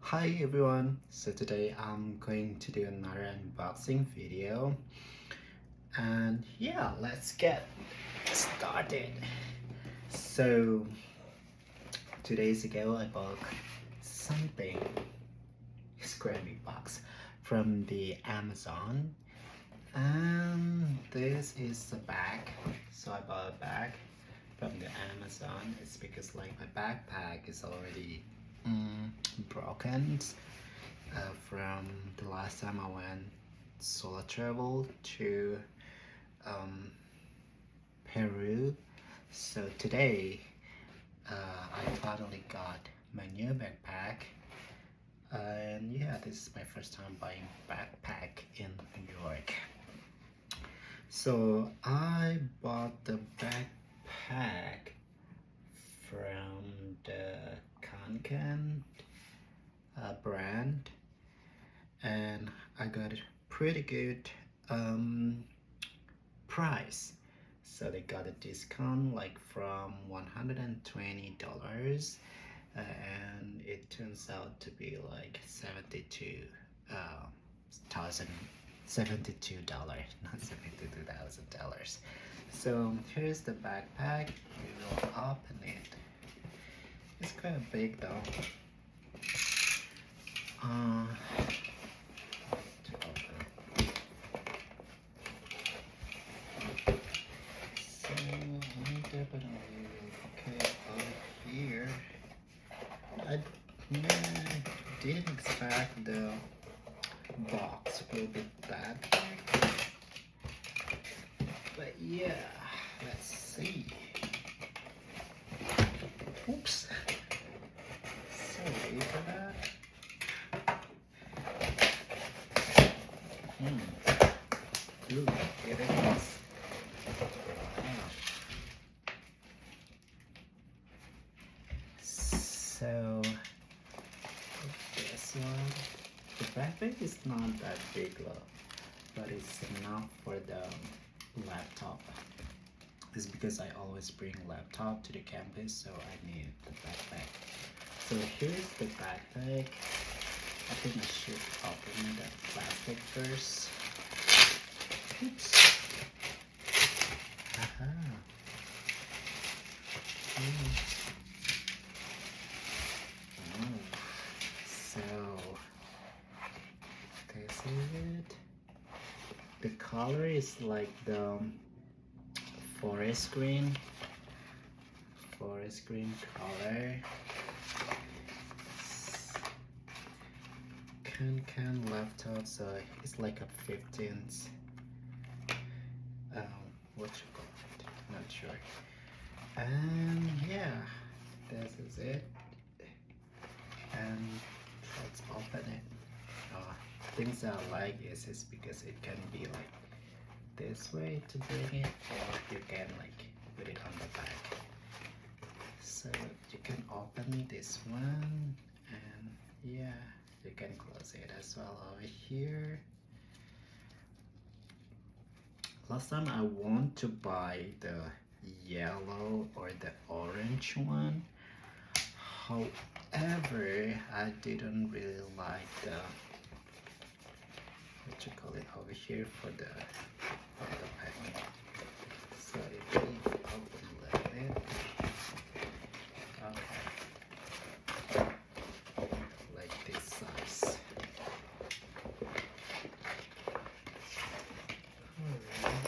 Hi everyone, so today I'm going to do another unboxing video and yeah, let's get started. So 2 days ago I bought something, Scrammy box from the Amazon, and this is the bag. So I bought a bag from the Amazon. It's because like my backpack is already broken from the last time I went solo travel to um, Peru. So today I finally got my new backpack, and yeah, this is my first time buying backpack in New York. So I bought the backpack from the Kanken brand, and I got a pretty good price. So they got a discount like from $120, and it turns out to be like 72 thousand $72, not $72,000. So here's the backpack. We will open it. It's kind of big though. To open. So I'm definitely okay over here. I didn't expect the box will be that big, but yeah, let's see. Oops. Sorry for that. Ooh, here it is. Wow. So this one, the backpack is not that big though, but it's enough for the laptop. It's because I always bring laptop to the campus, so I need the backpack. So here's the backpack. I think I should open the plastic first. Oops. Aha. So this is it. The color is like the forest green color. Can laptop, so it's like a 15th. What you call it? Not sure. And yeah, this is it. And let's open it. Things I like is because it can be like this way to bring it, or you can like put it on the back. So you can open this one, and yeah, you can close it as well over here. Last time I want to buy the yellow or the orange one. However, I didn't really like the, what you call it over here for the packing. So if we open a little bit, okay, like this size. Alright.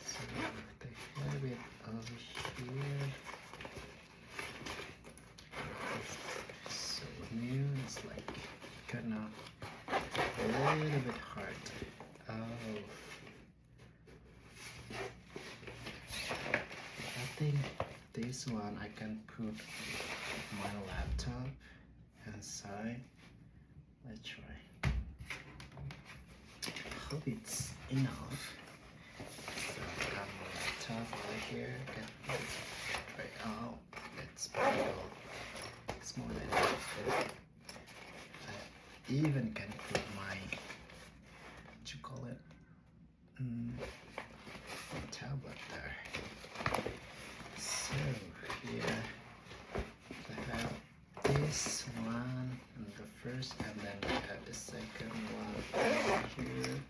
So they have it over here. So new, it's like kind of a little bit hard. Oh, I think this one I can put my laptop inside. Let's try. Hope it's enough. So I got my laptop right here. Okay, let's try out. It's pretty old. It's more than enough. I even can put my, what you call it, tablet there. So here I have this one and the first, and then we have the second one over here.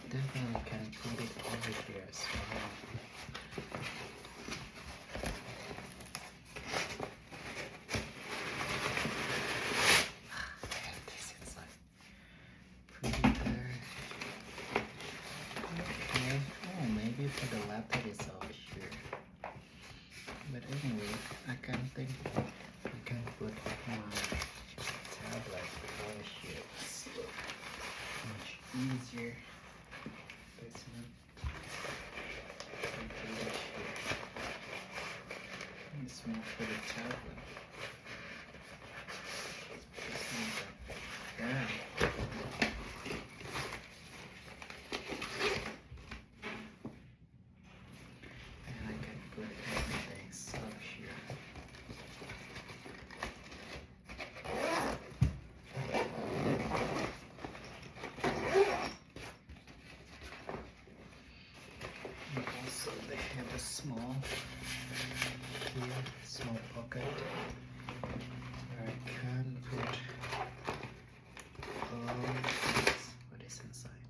Definitely can put it over here as well. And this inside. Pretty there. Okay. Oh, maybe for the laptop it's over here. But anyway, I can think I can put my tablet over here. It's much easier. This one. It's more for the tablet. Yeah. And I can put everything up here. And also they have a small here, small pocket where I can put what is inside.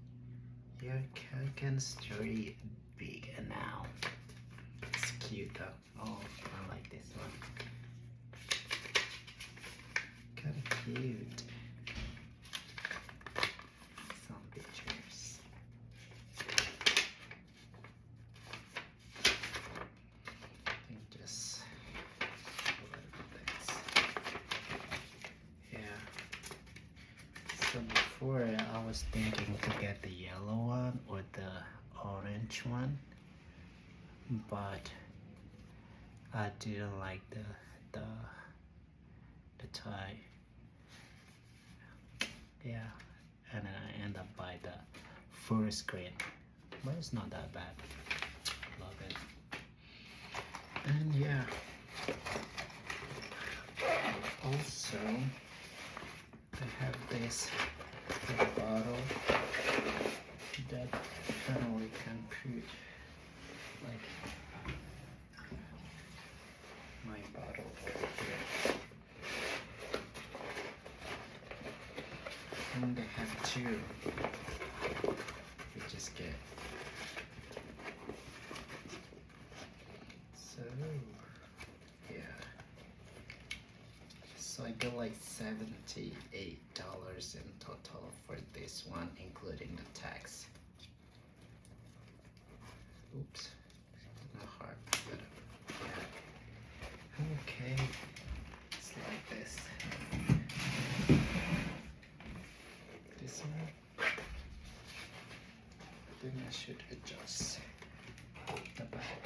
Here I can story big and now. It's cute though. Oh, I like this one. Kind of cute. Some pictures. I think just a little bit. Yeah. So before I was thinking to get the yellow one or the orange one, but I didn't like the tie. Yeah, and then I end up by the full screen, but it's not that bad. Love it. And yeah, also I have this bottle that we can put like my bottle over here. And they have two. We just get. So yeah. So I got like $78 in total for this one, including the tax. Oops, not hard, but yeah. Okay, it's like this. This one, I think I should adjust the back.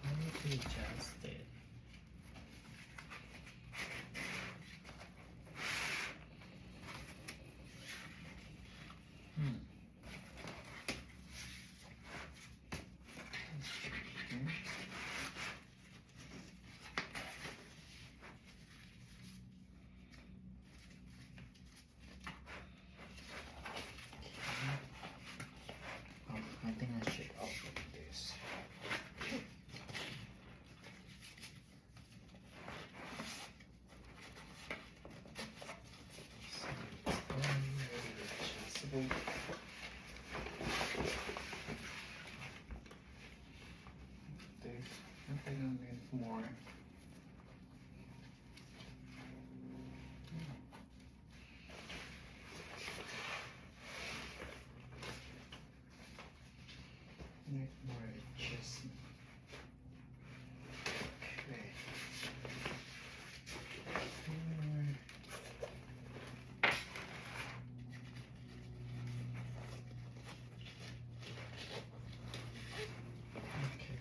I need to adjust it. I think I should open this. So it's very adjustable. I think I need more. Need more adjustment. Okay. Okay.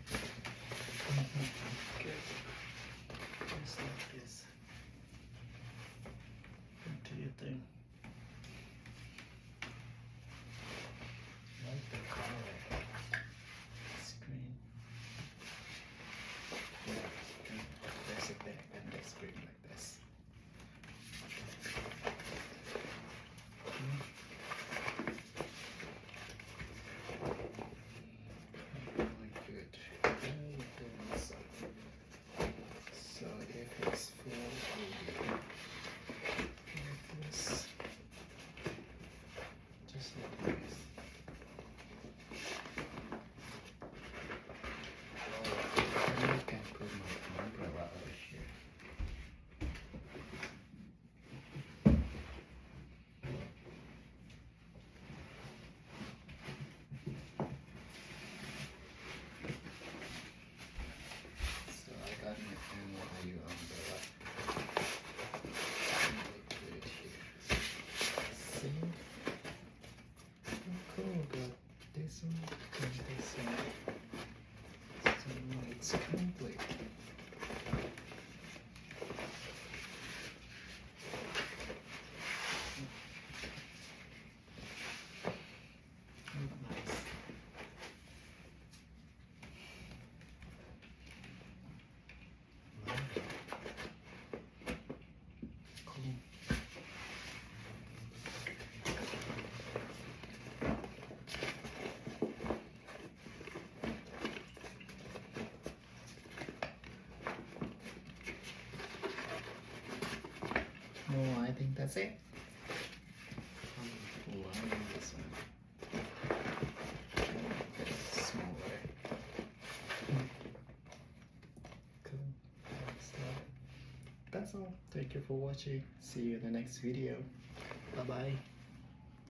Good. Just like this. What do you think? I like the color. Screen. Yeah, there's a back and there's screen like that. it's complete. Nice. Cool. Oh, I think that's it. This one. Smaller. Cool. That's all. Thank you for watching. See you in the next video. Bye bye.